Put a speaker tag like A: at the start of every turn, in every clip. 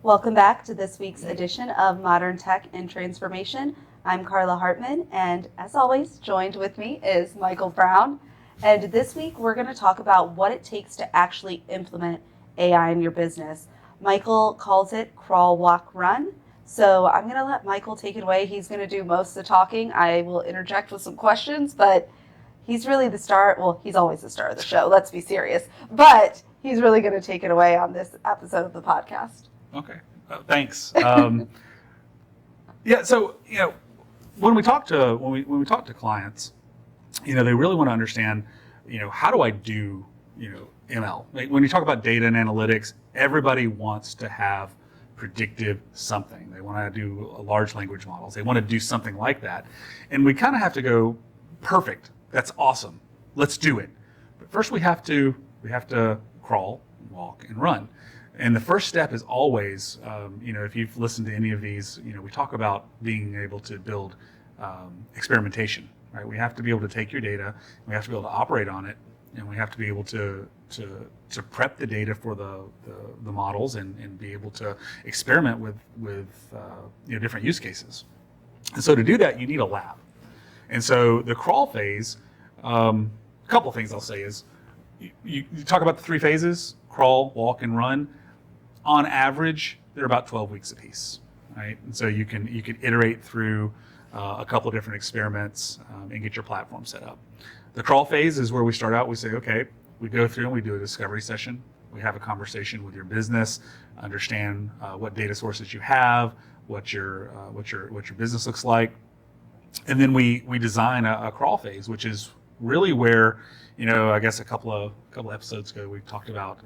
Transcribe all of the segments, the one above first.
A: Welcome back to this week's edition of Modern Tech and Transformation. I'm Carla Hartman, and as always, joined with me is Michael Brown. And this week, we're going to talk about what it takes to actually implement AI in your business. Michael calls it crawl, walk, run. So I'm going to let Michael take it away. He's going to do most of the talking. I will interject with some questions, but he's really the star. Well, he's always the star of the show. Let's be serious. But he's really going to take it away on this episode of the podcast.
B: Okay, thanks. Yeah, so when we talk to clients, they really want to understand, how do I do, ML? When you talk about data and analytics, everybody wants to have predictive something. They want to do large language models. They want to do something like that, and we kind of have to go perfect. That's awesome. Let's do it. But first, we have to crawl, walk, and run. And the first step is always, if you've listened to any of these, we talk about being able to build experimentation, right? We have to be able to take your data, we have to be able to operate on it, and we have to be able to prep the data for the models and be able to experiment with different use cases. And so to do that, you need a lab. And so the crawl phase, a couple of things I'll say is, you talk about the three phases: crawl, walk, and run. On average, they're about 12 weeks apiece, right? And so you can iterate through a couple of different experiments and get your platform set up. The crawl phase is where we start out. We say, okay, we go through and we do a discovery session. We have a conversation with your business, understand what data sources you have, what your business looks like, and then we design a crawl phase, which is really where, I guess a couple of episodes ago we talked about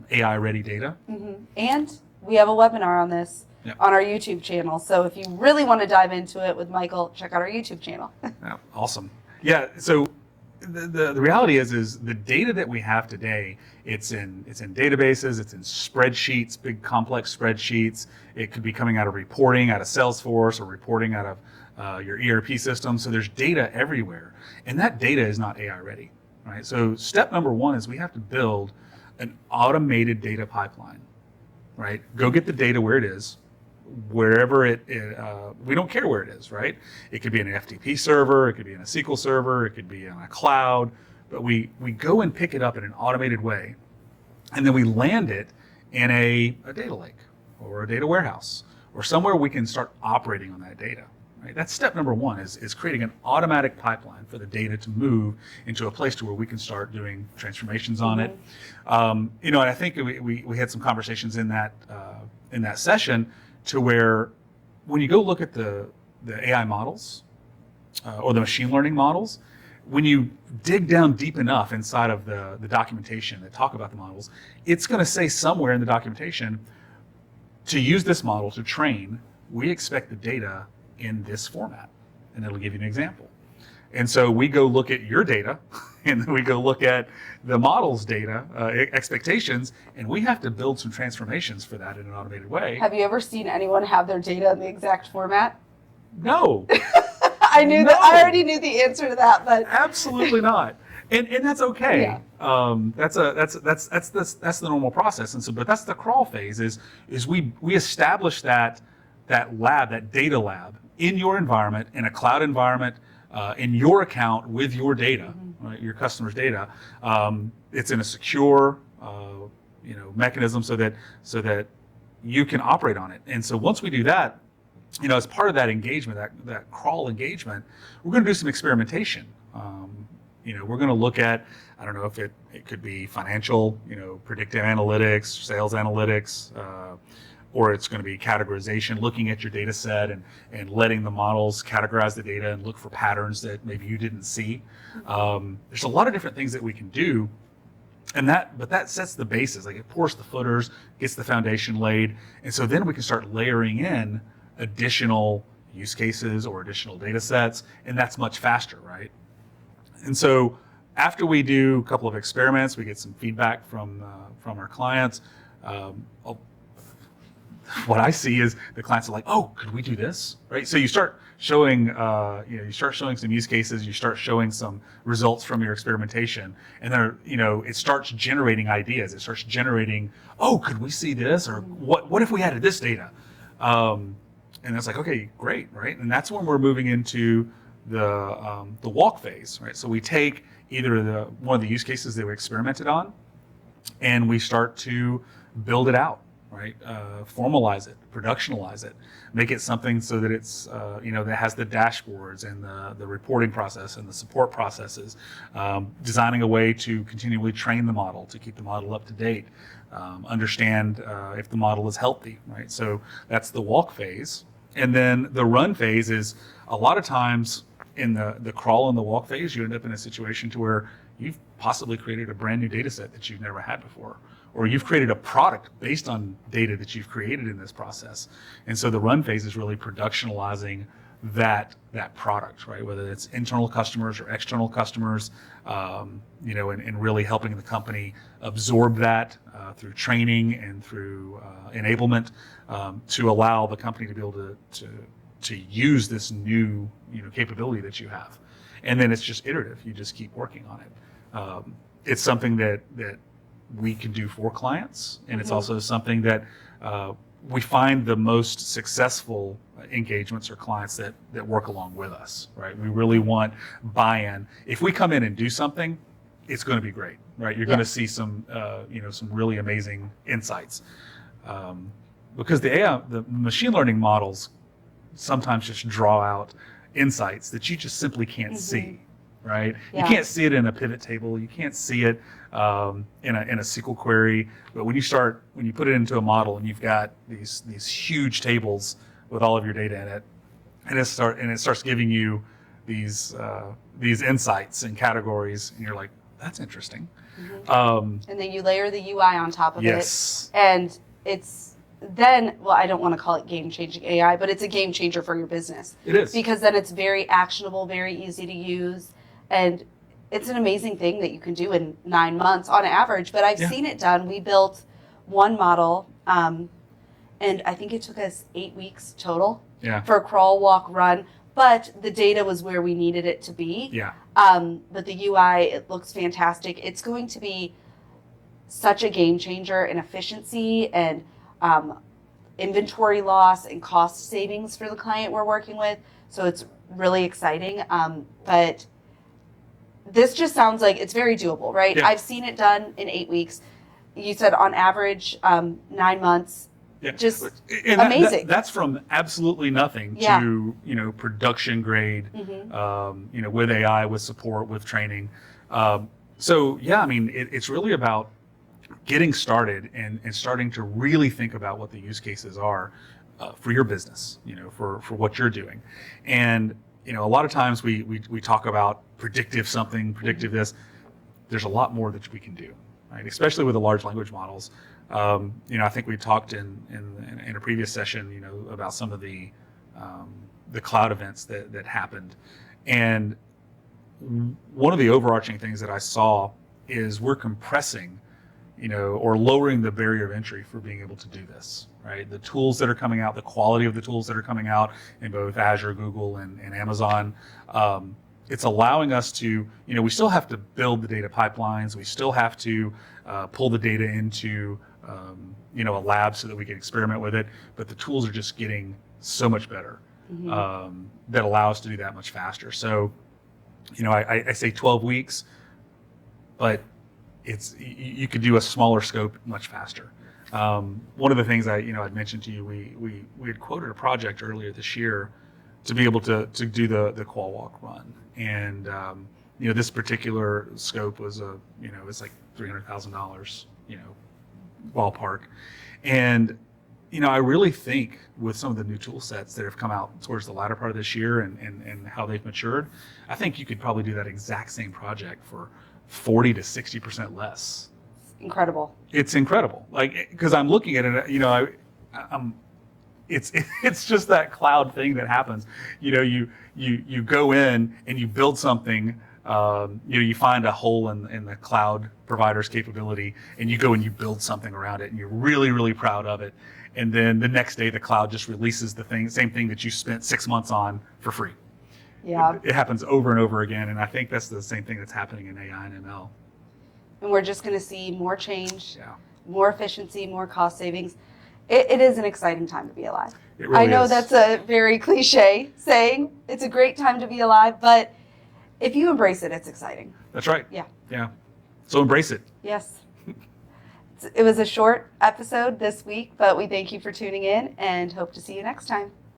B: AI ready data.
A: Mm-hmm. And we have a webinar on this on our YouTube channel. So if you really want to dive into it with Michael, check out our YouTube channel.
B: Yeah, awesome. Yeah. So the reality is the data that we have today, it's in databases, it's in spreadsheets, big complex spreadsheets. It could be coming out of reporting out of Salesforce or reporting out of your ERP system. So there's data everywhere, and that data is not AI ready, right? So step number one is we have to build an automated data pipeline, right? Go get the data where it is, wherever we don't care where it is, right? It could be in an FTP server, it could be in a SQL server, it could be on a cloud, but we go and pick it up in an automated way, and then we land it in a data lake or a data warehouse or somewhere we can start operating on that data. Right? That's step number one, is creating an automatic pipeline for the data to move into a place to where we can start doing transformations on it. And I think we had some conversations in that session to where when you go look at the AI models or the machine learning models, when you dig down deep enough inside of the documentation that talk about the models, it's going to say somewhere in the documentation, to use this model to train, we expect the data in this format, and it'll give you an example. And so we go look at your data, and then we go look at the model's data expectations, and we have to build some transformations for that in an automated way.
A: Have you ever seen anyone have their data in the exact format?
B: No.
A: I already knew the answer to that, but
B: absolutely not. And that's okay.
A: Yeah.
B: That's the normal process. And so, but that's the crawl phase. Is we establish that lab, that data lab, in your environment, in a cloud environment, in your account with your data, right, your customer's data. It's in a secure, mechanism so that you can operate on it. And so once we do that, as part of that engagement, that crawl engagement, we're going to do some experimentation. We're going to look at, I don't know if it could be financial, predictive analytics, sales analytics, or it's going to be categorization, looking at your data set and letting the models categorize the data and look for patterns that maybe you didn't see. There's a lot of different things that we can do, but that sets the basis. Like, it pours the footers, gets the foundation laid, and so then we can start layering in additional use cases or additional data sets, and that's much faster, right? And so after we do a couple of experiments, we get some feedback from our clients. what I see is the clients are like, oh, could we do this? Right? So you start showing, you start showing some use cases, you start showing some results from your experimentation, and then, it starts generating ideas. It starts generating, oh, could we see this? Or what if we added this data? And it's like, okay, great, right? And that's when we're moving into the walk phase, right? So we take either one of the use cases that we experimented on, and we start to build it out, right? Formalize it, productionalize it, make it something so that it's, that has the dashboards and the reporting process and the support processes, designing a way to continually train the model, to keep the model up to date, understand if the model is healthy, right? So that's the walk phase. And then the run phase is a lot of times in the crawl and the walk phase, you end up in a situation to where you've possibly created a brand new data set that you've never had before, or you've created a product based on data that you've created in this process. And so the run phase is really productionalizing that product, right? Whether it's internal customers or external customers, and really helping the company absorb that through training and through enablement to allow the company to be able to use this new capability that you have. And then it's just iterative. You just keep working on it. It's something that we can do for clients, and it's also something that we find the most successful engagements or clients that work along with us, right? We really want buy-in. If we come in and do something, it's going to be great, right? You're going to see some really amazing insights, because the machine learning models sometimes just draw out insights that you just simply can't see, right?
A: Yeah.
B: You can't see it in a pivot table. You can't see it in a SQL query. But when you put it into a model and you've got these huge tables with all of your data in it, and it starts giving you these insights and categories, and you're like, that's interesting.
A: And then you layer the UI on top of
B: Yes.
A: it, and it's then, well, I don't want to call it game-changing AI, but it's a game changer for your business.
B: It is.
A: Because then it's very actionable, very easy to use, and it's an amazing thing that you can do in 9 months on average. But I've seen it done. We built one model, and I think it took us 8 weeks total for a crawl, walk, run. But the data was where we needed it to be.
B: Yeah.
A: But the UI, it looks fantastic. It's going to be such a game changer in efficiency and inventory loss and cost savings for the client we're working with. So it's really exciting. But this just sounds like it's very doable, right?
B: Yeah.
A: I've seen it done in 8 weeks. You said on average 9 months.
B: Yeah.
A: Just
B: and
A: amazing.
B: That's from absolutely nothing to production grade, with AI, with support, with training. It's really about getting started and starting to really think about what the use cases are for your business, for what you're doing. And a lot of times we talk about predictive something, predictive this. There's a lot more that we can do, right? Especially with the large language models. I think we talked in a previous session, about some of the cloud events that happened. And one of the overarching things that I saw is we're compressing, or lowering the barrier of entry for being able to do this, right? The tools that are coming out, the quality of the tools that are coming out in both Azure, Google, and Amazon, it's allowing us to, we still have to build the data pipelines. We still have to pull the data into, a lab so that we can experiment with it. But the tools are just getting so much better that allow us to do that much faster. So, I say 12 weeks, but you could do a smaller scope much faster. One of the things I'd mentioned to you, we had quoted a project earlier this year to be able to do the qual walk run. And, this particular scope was it's like $300,000, ballpark. And, I really think with some of the new tool sets that have come out towards the latter part of this year and how they've matured, I think you could probably do that exact same project for 40 to 60% less.
A: Incredible.
B: It's incredible. Because I'm looking at it, it's just that cloud thing that happens. You go in and you build something. You find a hole in the cloud provider's capability, and you go and you build something around it, and you're really, really proud of it. and then the next day the cloud just releases the same thing that you spent 6 months on for free.
A: Yeah.
B: It happens over and over again, and I think that's the same thing that's happening in AI and ML.
A: And we're just going to see more change,
B: Yeah,
A: more efficiency, more cost savings. It is an exciting time to be alive.
B: it really
A: I know
B: is.
A: that's a very cliche saying. It's a great time to be alive, but if you embrace it, it's exciting.
B: That's right.
A: Yeah.
B: Yeah. So embrace it.
A: Yes. It was a short episode this week, but we thank you for tuning in and hope to see you next time.